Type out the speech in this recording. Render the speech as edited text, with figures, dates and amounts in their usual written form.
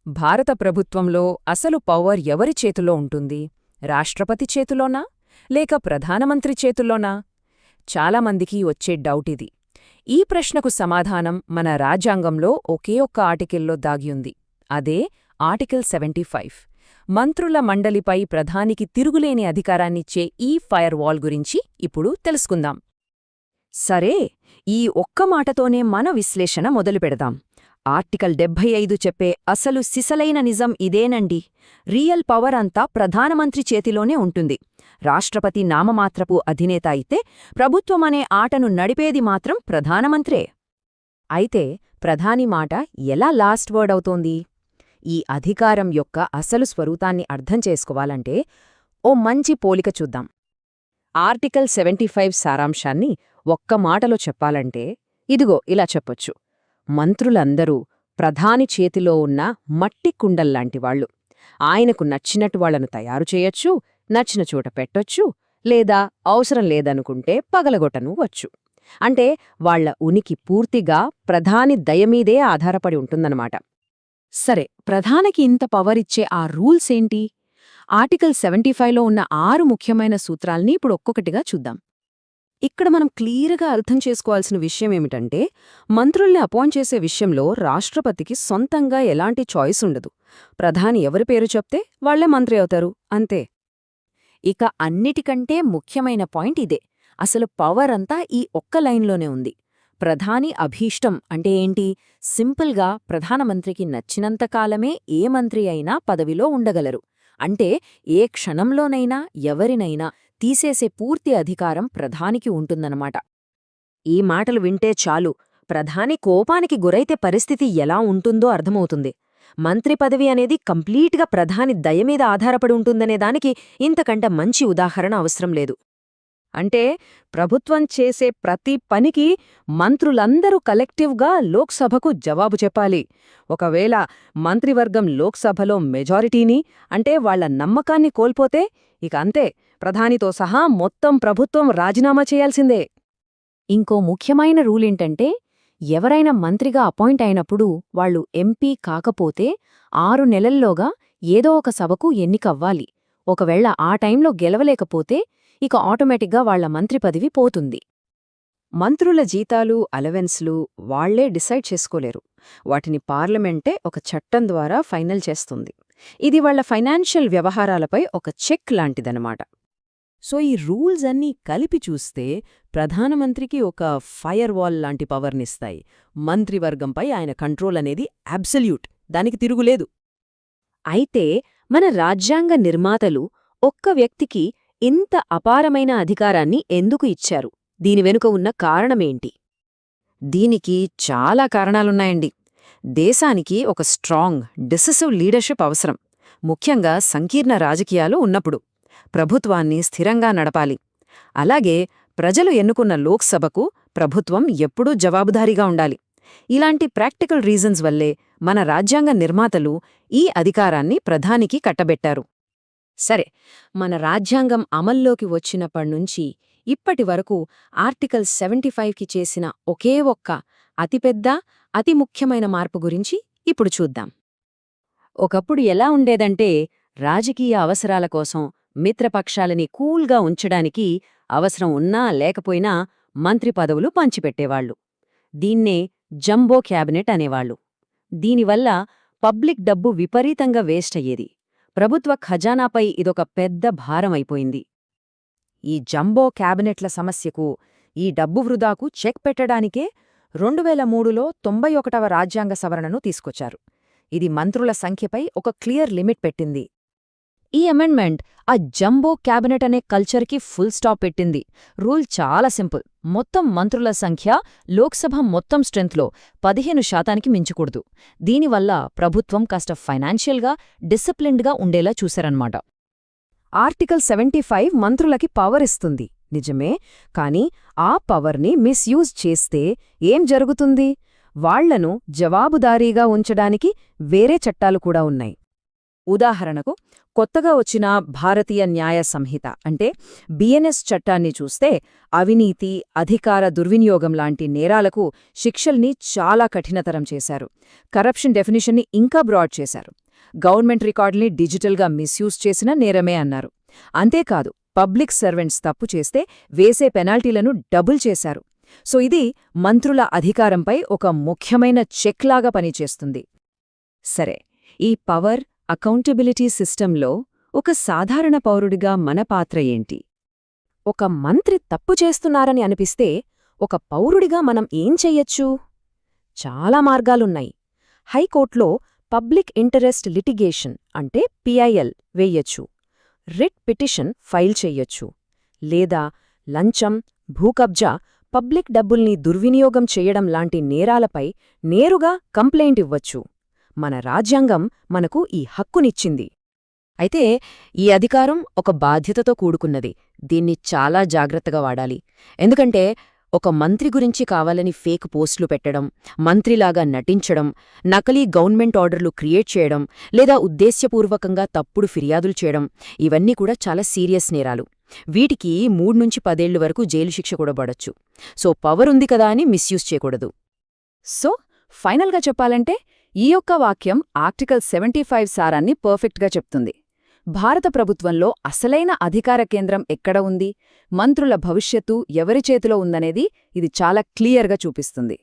భారత ప్రభుత్వంలో అసలు పవర్ ఎవరి చేతిలో ఉంటుంది? రాష్ట్రపతి చేతిలోనా? లేక ప్రధానమంత్రి చేతుల్లోనా? చాలామందికి వచ్చే డౌటిది. ఈ ప్రశ్నకు సమాధానం మన రాజ్యాంగంలో ఒకే ఒక్క ఆర్టికల్లో దాగియుంది. అదే ఆర్టికల్ 75. మంత్రుల మండలిపై ప్రధానికి తిరుగులేని అధికారాన్నిచ్చే ఈ ఫైర్ వాల్ గురించి ఇప్పుడు తెలుసుకుందాం. సరే, ఈ ఒక్క మాటతోనే మన విశ్లేషణ మొదలుపెడదాం. ఆర్టికల్ 75 చెప్పే అసలు సిసలైన నిజం ఇదేనండి. రియల్ పవర్ అంతా ప్రధానమంత్రి చేతిలోనే ఉంటుంది. రాష్ట్రపతి నామమాత్రపు అధినేత అయితే ప్రభుత్వమనే ఆటను నడిపేది మాత్రం ప్రధానమంత్రే. అయితే ప్రధాని మాట ఎలా లాస్ట్ వర్డ్ అవుతోంది? ఈ అధికారం యొక్క అసలు స్వరూపాన్ని అర్థం చేసుకోవాలంటే ఓ మంచి పోలిక చూద్దాం. ఆర్టికల్ 75 సారాంశాన్ని ఒక్క మాటలో చెప్పాలంటే ఇదిగో ఇలా చెప్పొచ్చు: మంత్రులందరూ ప్రధాని చేతిలో ఉన్న మట్టి కుండల్లాంటివాళ్లు. ఆయనకు నచ్చినట్టు వాళ్లను తయారు చేయొచ్చు, నచ్చిన చోట పెట్టొచ్చు, లేదా అవసరం లేదనుకుంటే పగలగొట్టనువచ్చు. అంటే వాళ్ల ఉనికి పూర్తిగా ప్రధాని దయమీదే ఆధారపడి ఉంటుందన్నమాట. సరే, ప్రధానికి ఇంత పవరిచ్చే ఆ రూల్స్ ఏంటి? ఆర్టికల్ 75లో ఉన్న 6 ముఖ్యమైన సూత్రాల్ని ఇప్పుడు ఒక్కొక్కటిగా చూద్దాం. ఇక్కడ మనం క్లియర్గా అర్థం చేసుకోవాల్సిన విషయమేమిటంటే, మంత్రుల్ని అపాయింట్ చేసే విషయంలో రాష్ట్రపతికి సొంతంగా ఎలాంటి చాయిస్ ఉండదు. ప్రధాని ఎవరి పేరు చెప్తే వాళ్లే మంత్రి అవుతారు, అంతే. ఇక అన్నిటికంటే ముఖ్యమైన పాయింట్ ఇదే. అసలు పవర్ అంతా ఈ ఒక్క లైన్లోనే ఉంది. ప్రధాని అభీష్టం అంటే ఏంటి? సింపుల్గా ప్రధానమంత్రికి నచ్చినంతకాలమే ఏ మంత్రి అయినా పదవిలో ఉండగలరు. అంటే ఏ క్షణంలోనైనా ఎవరినైనా తీసేసే పూర్తి అధికారం ప్రధానికి ఉంటుందన్నమాట. ఈ మాటలు వింటే చాలు, ప్రధాని కోపానికి గురైతే పరిస్థితి ఎలా ఉంటుందో అర్థమవుతుంది. మంత్రి పదవి అనేది కంప్లీట్గా ప్రధాని దయమీద ఆధారపడి ఉంటుందనే దానికి ఇంతకంటే మంచి ఉదాహరణ అవసరం లేదు. అంటే ప్రభుత్వం చేసే ప్రతి పనికి మంత్రులందరూ కలెక్టివ్గా లోక్సభకు జవాబు చెప్పాలి. ఒకవేళ మంత్రివర్గం లోక్సభలో మెజారిటీని అంటే వాళ్ల నమ్మకాన్ని కోల్పోతే ఇక అంతే, ప్రధానితో సహా మొత్తం ప్రభుత్వం రాజీనామా చేయాల్సిందే. ఇంకో ముఖ్యమైన రూలేంటంటే, ఎవరైనా మంత్రిగా అపాయింట్ అయినప్పుడు వాళ్లు ఎంపీ కాకపోతే 6 నెలల్లోగా ఏదో ఒక సభకు ఎన్నికవ్వాలి. ఒకవేళ ఆ టైంలో గెలవలేకపోతే ఇక ఆటోమేటిక్గా వాళ్ల మంత్రి పదవి పోతుంది. మంత్రుల జీతాలు, అలవెన్స్లు వాళ్లే డిసైడ్ చేసుకోలేరు. వాటిని పార్లమెంటే ఒక చట్టం ద్వారా ఫైనల్ చేస్తుంది. ఇది వాళ్ల ఫైనాన్షియల్ వ్యవహారాలపై ఒక చెక్ లాంటిదన్నమాట. సో ఈ రూల్స్ అన్నీ కలిపి చూస్తే ప్రధానమంత్రికి ఒక ఫైర్ వాల్ లాంటి పవర్నిస్తాయి. మంత్రివర్గంపై ఆయన కంట్రోల్ అనేది అబ్సల్యూట్, దానికి తిరుగులేదు. అయితే మన రాజ్యాంగ నిర్మాతలు ఒక్క వ్యక్తికి ఇంత అపారమైన అధికారాన్ని ఎందుకు ఇచ్చారు? దీని వెనుక ఉన్న కారణమేంటి? దీనికి చాలా కారణాలున్నాయండి. దేశానికి ఒక స్ట్రాంగ్, డిసిసివ్ లీడర్షిప్ అవసరం, ముఖ్యంగా సంకీర్ణ రాజకీయాలు ఉన్నప్పుడు. ప్రభుత్వాన్ని స్థిరంగా నడపాలి. అలాగే ప్రజలు ఎన్నుకున్న లోక్సభకు ప్రభుత్వం ఎప్పుడూ జవాబుదారీగా ఉండాలి. ఇలాంటి ప్రాక్టికల్ రీజన్స్ వల్లే మన రాజ్యాంగ నిర్మాతలు ఈ అధికారాన్ని ప్రధానికి కట్టబెట్టారు. సరే, మన రాజ్యాంగం అమల్లోకి వచ్చినప్పటినుంచి ఇప్పటి వరకు ఆర్టికల్ 75కి చేసిన ఒకే ఒక్క అతిపెద్ద, అతి ముఖ్యమైన మార్పు గురించి ఇప్పుడు చూద్దాం. ఒకప్పుడు ఎలా ఉండేదంటే, రాజకీయ అవసరాల కోసం మిత్రపక్షాలని కూల్గా ఉంచడానికి అవసరం ఉన్నా లేకపోయినా మంత్రి పదవులు పంచిపెట్టేవాళ్లు. దీన్నే జంబో క్యాబినెట్ అనేవాళ్లు. దీనివల్ల పబ్లిక్ డబ్బు విపరీతంగా వేస్ట్ అయ్యేది. ప్రభుత్వ ఖజానాపై ఇదొక పెద్ద భారమైపోయింది. ఈ జంబో క్యాబినెట్ల సమస్యకు, ఈ డబ్బు వృధాకు చెక్ పెట్టడానికే 2003లో 91వ రాజ్యాంగ సవరణను తీసుకొచ్చారు. ఇది మంత్రుల సంఖ్యపై ఒక క్లియర్ లిమిట్ పెట్టింది. ఈ అమెండ్మెంట్ ఆ జంబో క్యాబినెట్ అనే కల్చర్కి ఫుల్ స్టాప్ పెట్టింది. రూల్ చాలా సింపుల్: మొత్తం మంత్రుల సంఖ్య లోక్సభ మొత్తం స్ట్రెంత్లో 15% మించకూడదు. దీనివల్ల ప్రభుత్వం కాస్త ఫైనాన్షియల్గా డిసిప్లిన్డ్గా ఉండేలా చూశారన్నమాట. ఆర్టికల్ 75 మంత్రులకి పవర్ ఇస్తుంది, నిజమే. కానీ ఆ పవర్ని మిస్యూజ్ చేస్తే ఏం జరుగుతుంది? వాళ్లను జవాబుదారీగా ఉంచడానికి వేరే చట్టాలు కూడా ఉన్నాయి. ఉదాహరణకు కొత్తగా వచ్చిన భారతీయ న్యాయ సంహిత అంటే బిఎన్ఎస్ చట్టాన్ని చూస్తే అవినీతి, అధికార దుర్వినియోగం లాంటి నేరాలకు శిక్షల్ని చాలా కఠినతరం చేశారు. కరప్షన్ డెఫినిషన్ని ఇంకా బ్రాడ్ చేశారు. గవర్నమెంట్ రికార్డుల్ని డిజిటల్గా మిస్యూజ్ చేసిన నేరమే అన్నారు. అంతేకాదు, పబ్లిక్ సర్వెంట్స్ తప్పు చేస్తే వేసే పెనాల్టీలను డబుల్ చేశారు. సో ఇది మంత్రుల అధికారంపై ఒక ముఖ్యమైన చెక్ లాగా పనిచేస్తుంది. సరే, ఈ పవర్ అకౌంటబిలిటీ సిస్టంలో ఒక సాధారణ పౌరుడిగా మన పాత్ర ఏంటి? ఒక మంత్రి తప్పు చేస్తున్నారని అనిపిస్తే ఒక పౌరుడిగా మనం ఏం చెయ్యొచ్చు? చాలా మార్గాలున్నాయి. హైకోర్టులో పబ్లిక్ ఇంటరెస్ట్ లిటిగేషన్ అంటే పిఐఎల్ వేయొచ్చు. రిట్ పిటిషన్ ఫైల్ చెయ్యొచ్చు. లేదా లంచం, భూకబ్జా, పబ్లిక్ డబ్బుల్ని దుర్వినియోగం చేయడం లాంటి నేరాలపై నేరుగా కంప్లైంట్ ఇవ్వచ్చు. మన రాజ్యాంగం మనకు ఈ హక్కునిచ్చింది. అయితే ఈ అధికారం ఒక బాధ్యతతో కూడుకున్నది. దీన్ని చాలా జాగ్రత్తగా వాడాలి. ఎందుకంటే ఒక మంత్రి గురించి కావాలని ఫేక్ పోస్టులు పెట్టడం, మంత్రిలాగా నటించడం, నకలీ గవర్నమెంట్ ఆర్డర్లు క్రియేట్ చేయడం, లేదా ఉద్దేశ్యపూర్వకంగా తప్పుడు ఫిర్యాదులు చేయడం ఇవన్నీ కూడా చాలా సీరియస్ నేరాలు. వీటికి 3 నుంచి 10 ఏళ్ల వరకు జైలు శిక్ష కూడా పడొచ్చు. సో పవర్ ఉంది కదా అని మిస్యూజ్ చేయకూడదు. సో ఫైనల్గా చెప్పాలంటే ఈ యొక్క వాక్యం ఆర్టికల్ 75 సారాన్ని పర్ఫెక్ట్గా చెప్తుంది. భారత ప్రభుత్వంలో అసలైన అధికార కేంద్రం ఎక్కడ ఉంది, మంత్రుల భవిష్యత్తు ఎవరి చేతిలో ఉందనేది ఇది చాలా క్లియర్గా చూపిస్తుంది.